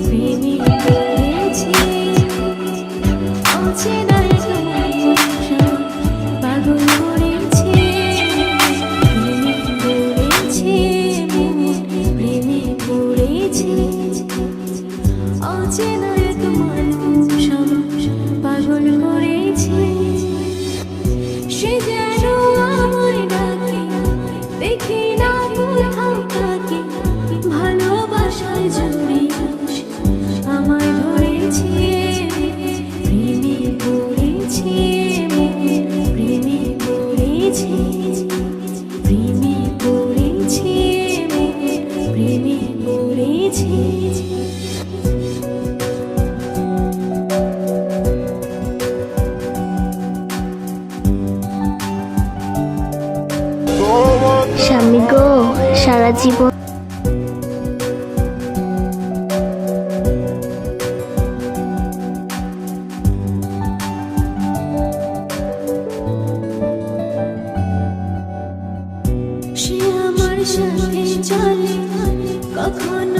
প্রেমে পড়েছি অচেনা এক মানুষ পাগল করেছে প্রেমে পড়েছে প্রেমে পড়েছে অচেনা এক মানুষ পাগল করেছে সে যেন আমায় ডাকে দেখি না কোথাও তাকে ভালোবাসায় জড়িয়ে আমায় ধরেছে প্রেমে পড়েছে প্রেমে পড়েছে প্রেমে পড়েছে প্রেমে পড়েছে স্বামী গো সারা জীবন সে আমার সাথে চলে কখন